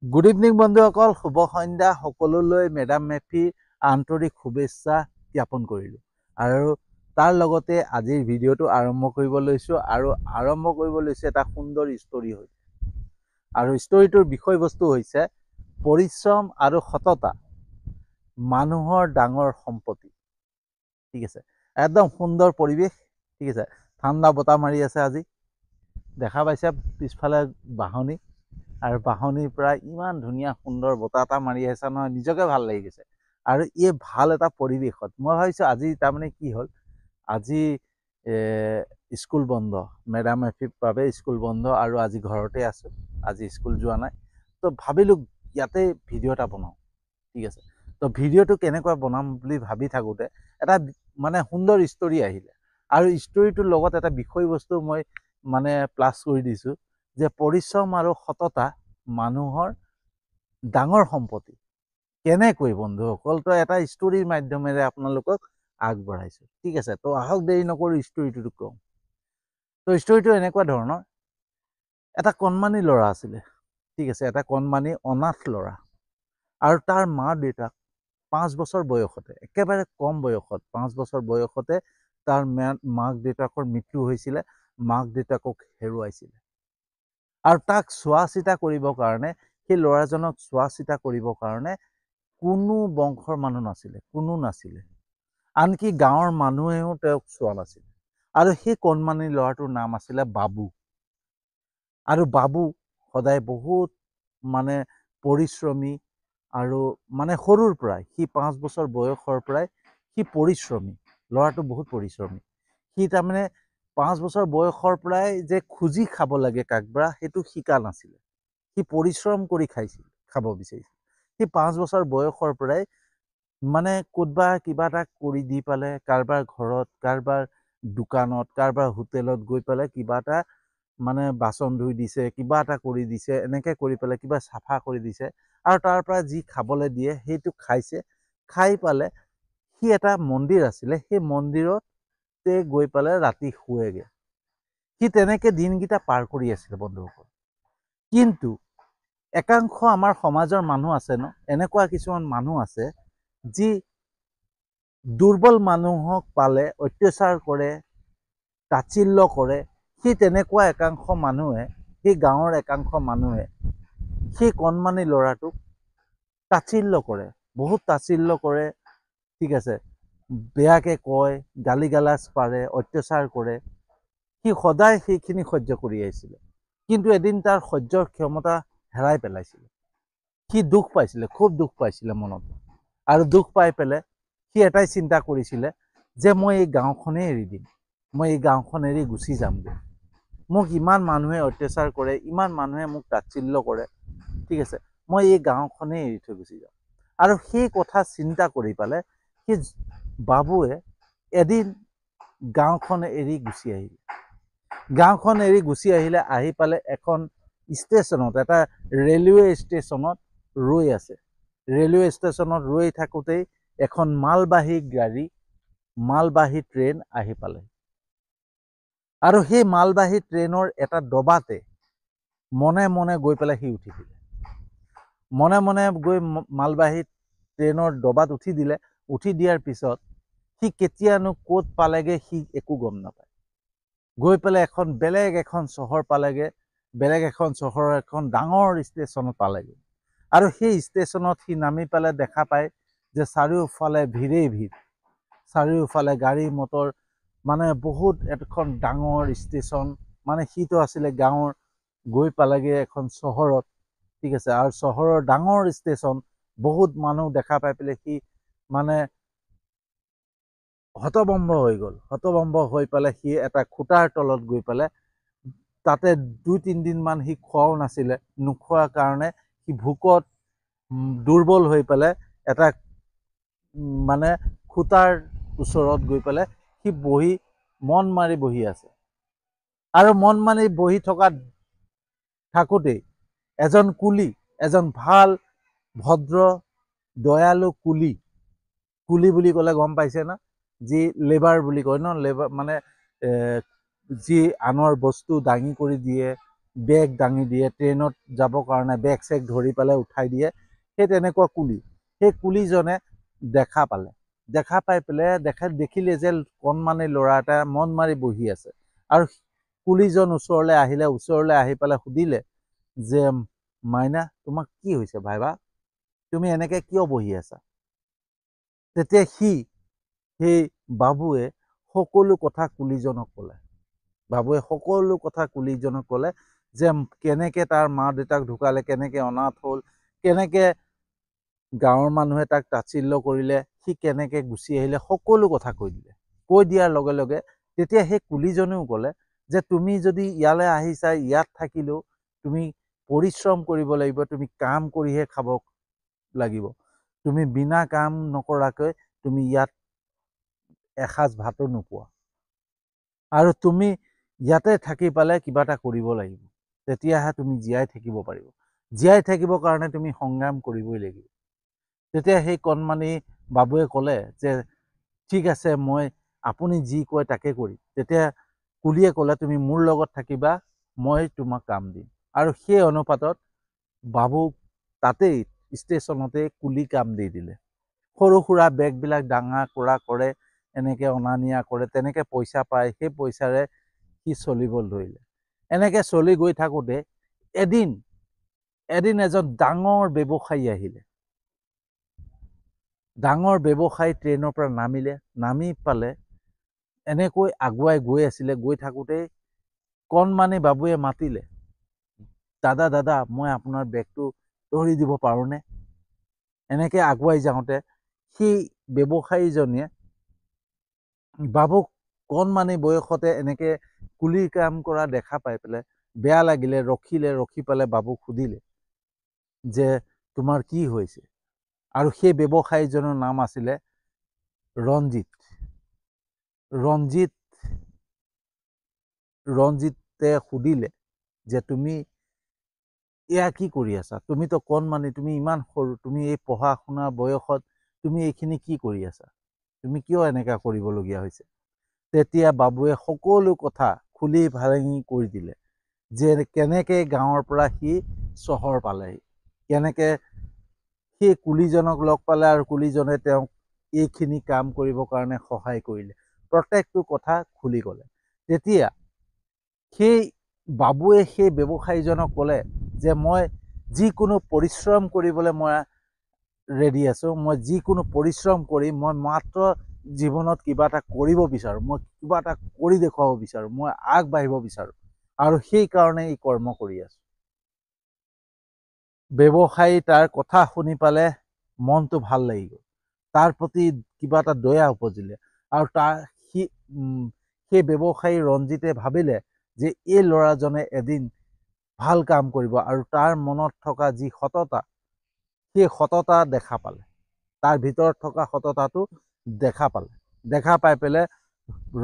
Good evening বন্ধুসকল, শুভ সন্ধ্যা সকলোলৈ। Madam মেফিৰ আন্তৰিক শুভেচ্ছা জ্ঞাপন কৰিলোঁ আৰু তাৰ লগতে আজিৰ ভিডিঅ'টো আৰম্ভ কৰিব লৈছোঁ এটা সুন্দৰ ষ্টৰী হৈ। আৰু ষ্টৰীটোৰ বিষয়বস্তু হৈছে পৰিশ্ৰম আৰু সততা মানুহৰ ডাঙৰ সম্পত্তি। ঠিক আছে, একদম সুন্দৰ পৰিৱেশ। ঠিক আছে, ঠাণ্ডা বতাহ মাৰি আছে। আজি দেখা পাইছে পিছফালে বাহনী, আৰু বাহনীৰ পৰা ইমান ধুনীয়া সুন্দৰ বতাহ এটা মাৰি আছে নহয়, নিজকে ভাল লাগি গৈছে। আৰু এই ভাল এটা পৰিৱেশত মই ভাবিছোঁ আজি তাৰমানে কি হ'ল, আজি স্কুল বন্ধ, মেডাম মেফিৰ বাবে স্কুল বন্ধ আৰু আজি ঘৰতে আছোঁ, আজি স্কুল যোৱা নাই। তো ভাবিলোঁ ইয়াতে ভিডিঅ' এটা বনাওঁ। ঠিক আছে, তো ভিডিঅ'টো কেনেকুৱা বনাম বুলি ভাবি থাকোঁতে এটা মানে সুন্দৰ ষ্টৰী আহিলে, আৰু ষ্টৰীটোৰ লগত এটা বিষয়বস্তু মই মানে প্লাছ কৰি দিছোঁ যে পৰিশ্ৰম আৰু সততা মানুহৰ ডাঙৰ সম্পত্তি। কেনেকৈ বন্ধুসকল, তো এটা ষ্টৰীৰ মাধ্যমেৰে আপোনালোকক আগবঢ়াইছোঁ। ঠিক আছে, তো আহক দেৰি নকৰি ষ্টৰীটো কওঁ। তো ষ্টৰীটো এনেকুৱা ধৰণৰ, এটা কণমানি ল'ৰা আছিলে। ঠিক আছে, এটা কণমানি অনাথ ল'ৰা, আৰু তাৰ মা দেউতাক 5 বছৰ বয়সতে, একেবাৰে কম বয়সত 5 বছৰ বয়সতে তাৰ মাক দেউতাকৰ মৃত্যু হৈছিলে, মাক দেউতাকক হেৰুৱাইছিলে। আৰু তাক চোৱা চিতা কৰিবৰ কাৰণে, সেই ল'ৰাজনক চোৱা চিতা কৰিবৰ কাৰণে কোনো বংশৰ মানুহ নাছিলে, কোনো নাছিলে। আনকি গাঁৱৰ মানুহেও তেওঁক চোৱা নাছিলে। আৰু সেই কণমানি ল'ৰাটোৰ নাম আছিলে বাবু। আৰু বাবু সদায় বহুত মানে পৰিশ্ৰমী, আৰু মানে সৰুৰ পৰাই সি 5 বছৰ বয়সৰ পৰাই সি পৰিশ্ৰমী। ল'ৰাটো বহুত পৰিশ্ৰমী। সি তাৰমানে 5 বছৰ বয়সৰ পৰাই যে খুজি খাব লাগে কাকবা, সেইটো শিকা নাছিলে। সি পৰিশ্ৰম কৰি খাব বিচাৰিছিল। সি 5 বছৰ বয়সৰ পৰাই মানে ক'তবা কিবা এটা কৰি দি পালে, কাৰোবাৰ ঘৰত, কাৰোবাৰ দোকানত, কাৰোবাৰ হোটেলত গৈ পেলাই কিবা এটা মানে বাচন ধুই দিছে, কিবা এটা কৰি দিছে, এনেকৈ কৰি পেলাই কিবা চাফা কৰি দিছে, আৰু তাৰ পৰা যি খাবলৈ দিয়ে সেইটো খাইছে। খাই পালে সি এটা মন্দিৰ আছিলে, সেই মন্দিৰতে গৈ পেলাই ৰাতি শুৱেগে। সি তেনেকৈ দিনকেইটা পাৰ কৰি আছিলে বন্ধুসকল। কিন্তু একাংশ আমাৰ সমাজৰ মানুহ আছে ন, এনেকুৱা কিছুমান মানুহ আছে যি দুৰ্বল মানুহক পালে অত্যাচাৰ কৰে, তাচ্ছিল্য কৰে। সেই তেনেকুৱা একাংশ মানুহে, সেই গাঁৱৰ একাংশ মানুহে সেই কণমানি ল'ৰাটোক তাচ্ছিল্য কৰে, বহুত তাচ্ছিল্য কৰে। ঠিক আছে, বেয়াকৈ কয়, গালি গালাজ পাৰে, অত্যাচাৰ কৰে। সি সদায় সেইখিনি সহ্য কৰি আহিছিলে। কিন্তু এদিন তাৰ সহ্যৰ ক্ষমতা হেৰাই পেলাইছিলে। সি দুখ পাইছিলে, খুব দুখ পাইছিলে মনত। আৰু দুখ পাই পেলাই সি এটাই চিন্তা কৰিছিলে যে মই এই গাঁওখনেই এৰি দিম, মই এই গাঁওখন এৰি গুচি যামগৈ। মোক ইমান মানুহে অত্যাচাৰ কৰে, ইমান মানুহে মোক তাচ্ছিল্য কৰে। ঠিক আছে, মই এই গাঁওখনেই এৰি থৈ গুচি যাম। আৰু সেই কথা চিন্তা কৰি পেলাই সি বাবুৱে এদিন গাঁওখন এৰি গুচি আহিলে। গাঁওখন এৰি গুচি আহিলে, আহি পালে এখন ষ্টেচনত, এটা ৰেলৱে ষ্টেচনত ৰৈ আছে। ৰেলৱে ষ্টেচনত ৰৈ থাকোঁতেই এখন মালবাহী গাড়ী, মালবাহী ট্ৰেইন আহি পালে। আৰু সেই মালবাহী ট্ৰেইনৰ এটা ডবাতে মনে মনে গৈ পেলাই সি উঠি দিলে। মনে মনে গৈ মালবাহী ট্ৰেইনৰ ডবাত উঠি দিলে। উঠি দিয়াৰ পিছত সি কেতিয়ানো ক'ত পালেগৈ সি একো গম নাপায়। গৈ পেলাই বেলেগ এখন চহৰ পালেগৈ, বেলেগ এখন চহৰৰ এখন ডাঙৰ ষ্টেচনত পালেগৈ। আৰু সেই ষ্টেচনত সি নামি পেলাই দেখা পায় যে চাৰিওফালে ভিৰেই ভিৰ, চাৰিওফালে গাড়ী মটৰ, মানে বহুত এখন ডাঙৰ ষ্টেচন। মানে সিটো আছিলে গাঁৱৰ, গৈ পালেগৈ এখন চহৰত। ঠিক আছে, আৰু চহৰৰ ডাঙৰ ষ্টেচন, বহুত মানুহ দেখা পাই পেলাই সি মানে হতভম্ব হৈ গ'ল। হতভম্ব হৈ পেলাই সি এটা খুটাৰ তলত গৈ পেলাই, তাতে 2-3 দিনমান সি খোৱাও নাছিলে। নোখোৱাৰ কাৰণে সি ভোকত দুৰ্বল হৈ পেলাই এটা মানে খুটাৰ ওচৰত গৈ পেলাই সি বহি, মন মাৰি বহি আছে। আৰু মন মাৰি বহি থাকোঁতেই এজন কুলি, এজন ভাল ভদ্ৰ দয়ালু কুলি বুলি ক'লে গম পাইছে না, যি লেবাৰ বুলি কয় ন, লেবাৰ মানে যি আনৰ বস্তু দাঙি কৰি দিয়ে, বেগ দাঙি দিয়ে, ট্ৰেইনত যাবৰ কাৰণে বেগ চেগ ধৰি পেলাই উঠাই দিয়ে, সেই তেনেকুৱা কুলি। সেই কুলিজনে দেখা পালে, দেখা পাই পেলাই দেখিলে যে কণমানি ল'ৰা এটা মন মাৰি বহি আছে। আৰু কুলিজন ওচৰলৈ আহিলে, ওচৰলৈ আহি পেলাই সুধিলে যে মাইনা, তোমাক কি হৈছে ভাইবা, তুমি এনেকৈ কিয় বহি আছা? তেতিয়া সেই বাবুৱে সকলো কথা কুলিজনক ক'লে। বাবুৱে সকলো কথা কুলিজনক ক'লে যে কেনেকৈ তাৰ মা দেউতাক ঢুকালে, কেনেকৈ অনাথ হ'ল, কেনেকৈ গাঁৱৰ মানুহে তাক তাচ্ছিল্য কৰিলে, সি কেনেকৈ গুচি আহিলে, সকলো কথা কৈ দিলে। কৈ দিয়াৰ লগে লগে তেতিয়া সেই কুলিজনেও ক'লে যে তুমি যদি ইয়ালৈ আহিছা, ইয়াত থাকিলেও তুমি পৰিশ্ৰম কৰিব লাগিব, তুমি কাম কৰিহে খাব লাগিব। তুমি বিনা কাম নকৰাকৈ তুমি ইয়াত এসাঁজ ভাতো নোপোৱা। আৰু তুমি ইয়াতে থাকি পেলাই কিবা এটা কৰিব লাগিব, তেতিয়াহে তুমি জীয়াই থাকিব পাৰিব। জীয়াই থাকিবৰ কাৰণে তুমি সংগ্ৰাম কৰিবই লাগিব। তেতিয়া সেই কণমানি বাবুৱে ক'লে যে ঠিক আছে, মই আপুনি যি কয় তাকে কৰিম। তেতিয়া কুলিয়ে ক'লে তুমি মোৰ লগত থাকিবা, মই তোমাক কাম দিম। আৰু সেই অনুপাতত বাবুক তাতেই ষ্টেচনতে কুলি কাম দি দিলে। সৰু সুৰা বেগবিলাক ডাঙা কৰা কৰে, এনেকৈ অনা নিয়া কৰে, তেনেকৈ পইচা পায়, সেই পইচাৰে সি চলিব ধৰিলে। এনেকৈ চলি গৈ থাকোঁতে এদিন এজন ডাঙৰ ব্যৱসায়ী আহিলে। ডাঙৰ ব্যৱসায়ী ট্ৰেইনৰ পৰা নামি পালে এনেকৈ আগুৱাই গৈ আছিলে। গৈ থাকোঁতেই কণমানি বাবুৱে মাতিলে, দাদা দাদা, মই আপোনাৰ বেগটো ধৰি দিব পাৰোঁনে? এনেকৈ আগুৱাই যাওঁতে সেই ব্যৱসায়ীজনীয়ে বাবুক কণমানি বয়সতে এনেকৈ কুলিৰ কাম কৰা দেখা পাই পেলাই বেয়া লাগিলে, ৰখি পেলাই বাবুক সুধিলে যে তোমাৰ কি হৈছে? আৰু সেই ব্যৱসায়ীজনৰ নাম আছিলে ৰঞ্জিত। ৰঞ্জিতে সুধিলে যে তুমি এয়া কি কৰি আছা? তুমিতো কণমানি, তুমি ইমান সৰু, তুমি এই পঢ়া শুনা বয়সত তুমি এইখিনি কি কৰি আছা? তুমি কিয় এনেকুৱা কৰিবলগীয়া হৈছে? তেতিয়া বাবুৱে সকলো কথা খুলি ভাঙি কৈ দিলে যে কেনেকৈ গাঁৱৰ পৰা সি চহৰ পালেহি, কেনেকৈ সেই কুলিজনক লগ পালে আৰু কুলিজনে তেওঁক এইখিনি কাম কৰিবৰ কাৰণে সহায় কৰিলে। প্ৰত্যেকটো কথা খুলি ক'লে। তেতিয়া সেই বাবুৱে সেই ব্যৱসায়ীজনক ক'লে যে মই যিকোনো পৰিশ্ৰম কৰিবলৈ মই ৰেডি আছোঁ, মই যিকোনো পৰিশ্ৰম কৰি মই মাত্ৰ জীৱনত কিবা এটা কৰিব বিচাৰোঁ, মই কিবা এটা কৰি দেখুৱাব বিচাৰোঁ, মই আগবাঢ়িব বিচাৰোঁ, আৰু সেইকাৰণে এই কৰ্ম কৰি আছোঁ। ব্যৱসায়ী তাৰ কথা শুনি পালে মনটো ভাল লাগি গ'ল, তাৰ প্ৰতি কিবা এটা দয়া উপজিলে। আৰু সেই ব্যৱসায়ী ৰঞ্জিতে ভাবিলে যে এই ল'ৰাজনে এদিন ভাল কাম কৰিব, আৰু তাৰ মনত থকা যি সততা, সেই সততা দেখা পালে, তাৰ ভিতৰত থকা সততাটো দেখা পালে। দেখা পাই পেলাই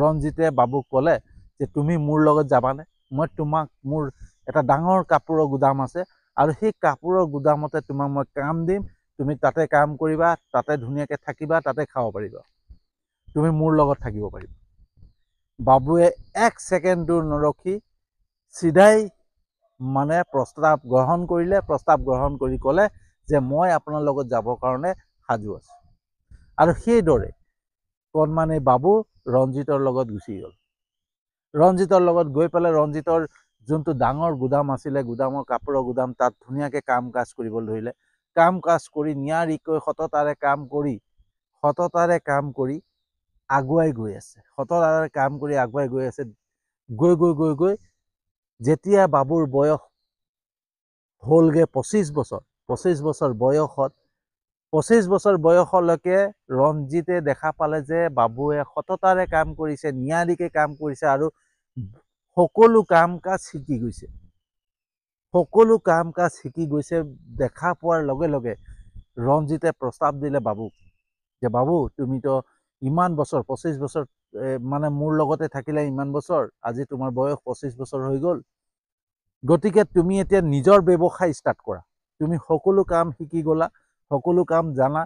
ৰঞ্জিতে বাবুক ক'লে যে তুমি মোৰ লগত যাবানে? মই তোমাক, মোৰ এটা ডাঙৰ কাপোৰৰ গুদাম আছে, আৰু সেই কাপোৰৰ গুদামতে তোমাক মই কাম দিম, তুমি তাতে কাম কৰিবা, তাতে ধুনীয়াকৈ থাকিবা, তাতে খাব পাৰিবা, তুমি মোৰ লগত থাকিব পাৰিবা। বাবুৱে 1 ছেকেণ্ডো নৰখি চিধাই প্ৰস্তাৱ গ্ৰহণ কৰিলে। প্ৰস্তাৱ গ্ৰহণ কৰি ক'লে যে মই আপোনাৰ লগত যাবৰ কাৰণে সাজু আছোঁ। আৰু সেইদৰে কণমানি বাবু ৰঞ্জিতৰ লগত গুচি গ'ল। ৰঞ্জিতৰ লগত গৈ পেলাই ৰঞ্জিতৰ যোনটো ডাঙৰ গুদাম আছিলে, গুদামৰ কাপোৰৰ গুদাম, তাত ধুনীয়াকৈ কাম কাজ কৰিবলৈ ধৰিলে। কাম কাজ কৰি নিয়াৰিকৈ সততাৰে কাম কৰি আগুৱাই গৈ আছে। সততাৰে কাম কৰি আগুৱাই গৈ আছে। গৈ যেতিয়া বাবুৰ বয়স হ'লগৈ 25 বছৰ, 25 বছৰ বয়সত, 25 বছৰ বয়সলৈকে ৰঞ্জিতে দেখা পালে যে বাবুৱে সততাৰে কাম কৰিছে, নিয়াৰিকৈ কাম কৰিছে, আৰু সকলো কাম কাজ শিকি গৈছে। সকলো কাম কাজ শিকি গৈছে দেখা পোৱাৰ লগে লগে ৰঞ্জিতে প্ৰস্তাৱ দিলে বাবুক যে বাবু, তুমিতো ইমান বছৰ, 25 বছৰ মোৰ লগতে থাকিলে ইমান বছৰ, আজি তোমাৰ বয়স 25 বছৰ হৈ গ'ল, গতিকে তুমি এতিয়া নিজৰ ব্যৱসায় ষ্টাৰ্ট কৰা। তুমি সকলো কাম শিকি গ'লা, সকলো কাম জানা,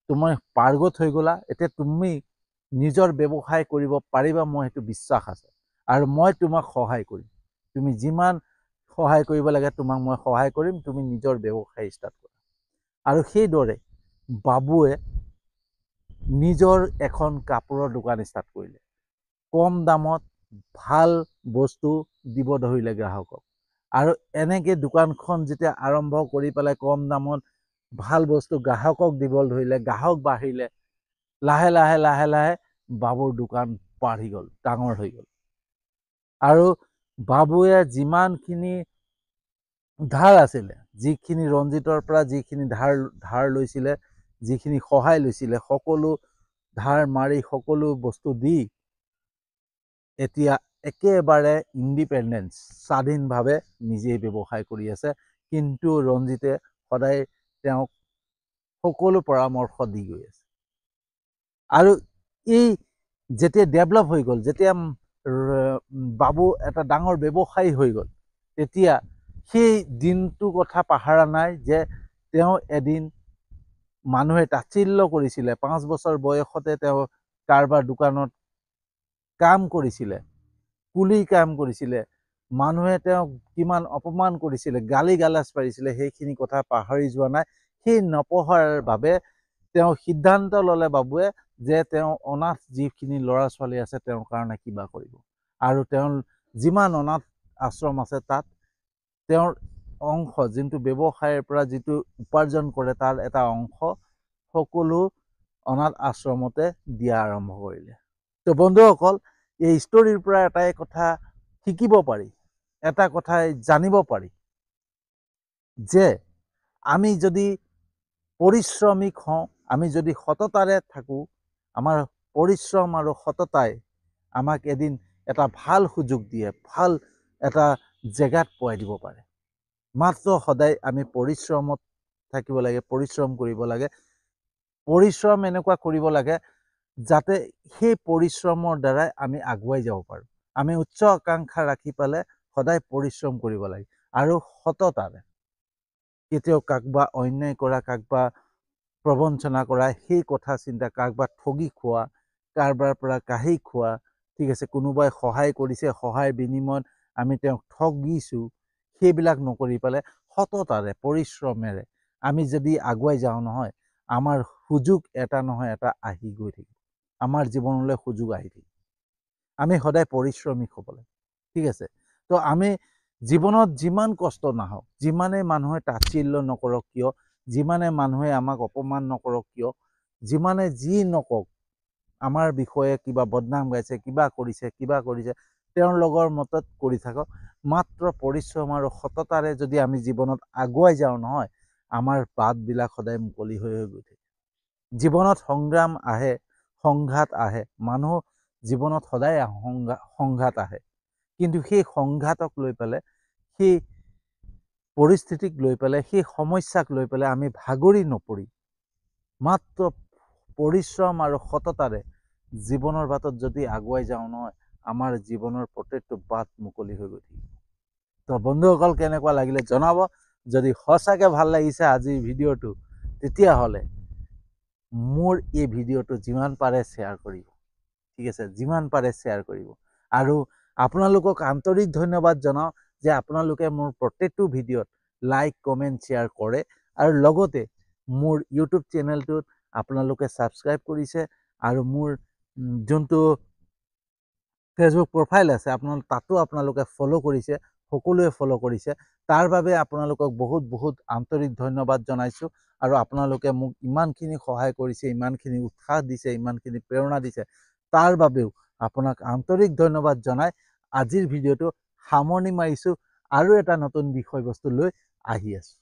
তুমি পাৰ্গত হৈ গ'লা, এতিয়া তুমি নিজৰ ব্যৱসায় কৰিব পাৰিবা, মই সেইটো বিশ্বাস আছে, আৰু মই তোমাক সহায় কৰিম। তুমি যিমান সহায় কৰিব লাগে তোমাক মই সহায় কৰিম, তুমি নিজৰ ব্যৱসায় ষ্টাৰ্ট কৰা। আৰু সেইদৰে বাবুৱে নিজৰ এখন কাপোৰৰ দোকান ষ্টাৰ্ট কৰিলে। কম দামত ভাল বস্তু দিব ধৰিলে গ্ৰাহকক। আৰু এনেকৈ দোকানখন যেতিয়া আৰম্ভ কৰি পেলাই কম দামত ভাল বস্তু গ্ৰাহকক দিব ধৰিলে, গ্ৰাহক বাঢ়িলে, লাহে লাহে লাহে লাহে বাবুৰ দোকান বাঢ়ি গ'ল, ডাঙৰ হৈ গ'ল। আৰু বাবুৱে যিমানখিনি ধাৰ আছিলে, যিখিনি ৰঞ্জিতৰ পৰা যিখিনি ধাৰ লৈছিলে, যিখিনি সহায় লৈছিলে, সকলো ধাৰ মাৰি সকলো বস্তু দি এতিয়া একেবাৰে ইণ্ডিপেণ্ডেঞ্চ, স্বাধীনভাৱে নিজেই ব্যৱসায় কৰি আছে। কিন্তু ৰঞ্জিতে সদায় তেওঁক সকলো পৰামৰ্শ দি গৈ আছে। আৰু এই যেতিয়া ডেভেলপ হৈ গ'ল, যেতিয়া বাবু এটা ডাঙৰ ব্যৱসায়ী হৈ গ'ল, তেতিয়া সেই দিনটোৰ কথা পাহৰা নাই যে তেওঁ এদিন মানুহে তাচ্ছিল্য কৰিছিলে। 5 বছৰ বয়সতে তেওঁ কাৰোবাৰ দোকানত কাম কৰিছিলে, কুলি কাম কৰিছিলে, মানুহে তেওঁক কিমান অপমান কৰিছিলে, গালি গালাজ পাৰিছিলে, সেইখিনি কথা পাহৰি যোৱা নাই। সেই নপঢ়াৰ বাবে তেওঁ সিদ্ধান্ত ল'লে বাবুৱে যে তেওঁ অনাথ যিখিনি ল'ৰা ছোৱালী আছে তেওঁৰ কাৰণে কিবা কৰিব। আৰু তেওঁৰ যিমান অনাথ আশ্ৰম আছে তাত তেওঁৰ অংশ, যোনটো ব্যৱসায়ৰ পৰা যিটো উপাৰ্জন কৰে তাৰ এটা অংশ সকলো অনাথ আশ্ৰমতে দিয়া আৰম্ভ কৰিলে। তো বন্ধুসকল, এই ষ্টৰীৰ পৰা এটাই কথা শিকিব পাৰি, এটা কথাই জানিব পাৰি যে আমি যদি পৰিশ্ৰমিক হওঁ, আমি যদি সততাৰে থাকোঁ, আমাৰ পৰিশ্ৰম আৰু সততাই আমাক এদিন এটা ভাল সুযোগ দিয়ে, ভাল এটা জেগাত পোৱাই দিব পাৰে। মাত্ৰ সদায় আমি পৰিশ্ৰমত থাকিব লাগে, পৰিশ্ৰম কৰিব লাগে। পৰিশ্ৰম এনেকুৱা কৰিব লাগে যাতে সেই পৰিশ্ৰমৰ দ্বাৰাই আমি আগুৱাই যাব পাৰোঁ। আমি উচ্চ আকাংক্ষা ৰাখি পেলাই সদায় পৰিশ্ৰম কৰিব লাগে আৰু সততাৰে। কেতিয়াও কাকবা অন্যায় কৰা, কাকবা প্ৰবঞ্চনা কৰা, সেই কথা চিন্তা, কাকবা ঠগি খোৱা, কাৰোবাৰ পৰা কাঢ়ি খোৱা, ঠিক আছে, কোনোবাই সহায় কৰিছে, সহায়ৰ বিনিময়ত আমি তেওঁক ঠগিছোঁ, সেইবিলাক নকৰি পেলাই সততাৰে পৰিশ্ৰমেৰে আমি যদি আগুৱাই যাওঁ নহয়, আমাৰ সুযোগ এটা নহয় এটা আহি গৈ থাকিব। আমাৰ জীৱনলৈ সুযোগ আহি থাকিব। আমি সদায় পৰিশ্ৰমিক হ'ব লাগে, ঠিক আছে। তো আমি জীৱনত যিমান কষ্ট নাহক, যিমানে মানুহে তাচ্ছিল্য নকৰক কিয়, যিমানে মানুহে আমাক অপমান নকৰক কিয়, যিমানে যি নকওক, আমাৰ বিষয়ে কিবা বদনাম গাইছে, কিবা কৰিছে, তেওঁৰ লগৰ মতত কৰি থাকক। মাত্ৰ পৰিশ্ৰম আৰু সততাৰে যদি আমি জীৱনত আগুৱাই যাওঁ নহয়, আমাৰ বাটবিলাক সদায় মুকলি হৈ গৈ থাকে। জীৱনত সংগ্ৰাম আহে, সংঘাত আহে, মানুহ জীৱনত সদায় সংঘাত আহে। কিন্তু সেই সংঘাতক লৈ পেলাই, সেই পৰিস্থিতিক লৈ পেলাই, সেই সমস্যাক লৈ পেলাই আমি ভাগৰি নপৰি মাত্ৰ পৰিশ্ৰম আৰু সততাৰে জীৱনৰ বাটত যদি আগুৱাই যাওঁ নহয়, আমাৰ জীৱনৰ প্ৰত্যেকটো বাট মুকলি হৈ গৈ থাকিব। তো বন্ধুসকল, কেনেকুৱা লাগিলে জনাব। যদি সঁচাকৈ ভাল লাগিছে আজিৰ ভিডিঅ'টো, তেতিয়াহ'লে মোৰ এই ভিডিঅ'টো যিমান পাৰে শ্বেয়াৰ কৰিব, ঠিক আছে, যিমান পাৰে শ্বেয়াৰ কৰিব। আৰু আপোনালোকক আন্তৰিক ধন্যবাদ জনাওঁ যে আপোনালোকে মোৰ প্ৰত্যেকটো ভিডিঅ'ত লাইক, কমেণ্ট, শ্বেয়াৰ কৰে। আৰু লগতে মোৰ ইউটিউব চেনেলটোত আপোনালোকে ছাবস্ক্ৰাইব কৰিছে, আৰু মোৰ যোনটো ফেচবুক প্ৰফাইল আছে তাতো আপোনালোকে ফ'ল' কৰিছে, সকলোৱে ফ'ল' কৰিছে। তাৰ বাবে আপোনালোকক বহুত বহুত আন্তৰিক ধন্যবাদ জনাইছোঁ। আৰু আপোনালোকে মোক ইমানখিনি সহায় কৰিছে, ইমানখিনি উৎসাহ দিছে, ইমানখিনি প্ৰেৰণা দিছে, তাৰ বাবেও আপোনাক আন্তৰিক ধন্যবাদ জনাই আজিৰ ভিডিঅ'টো সামৰণি মাৰিছোঁ। আৰু এটা নতুন বিষয়বস্তু লৈ আহি আছোঁ।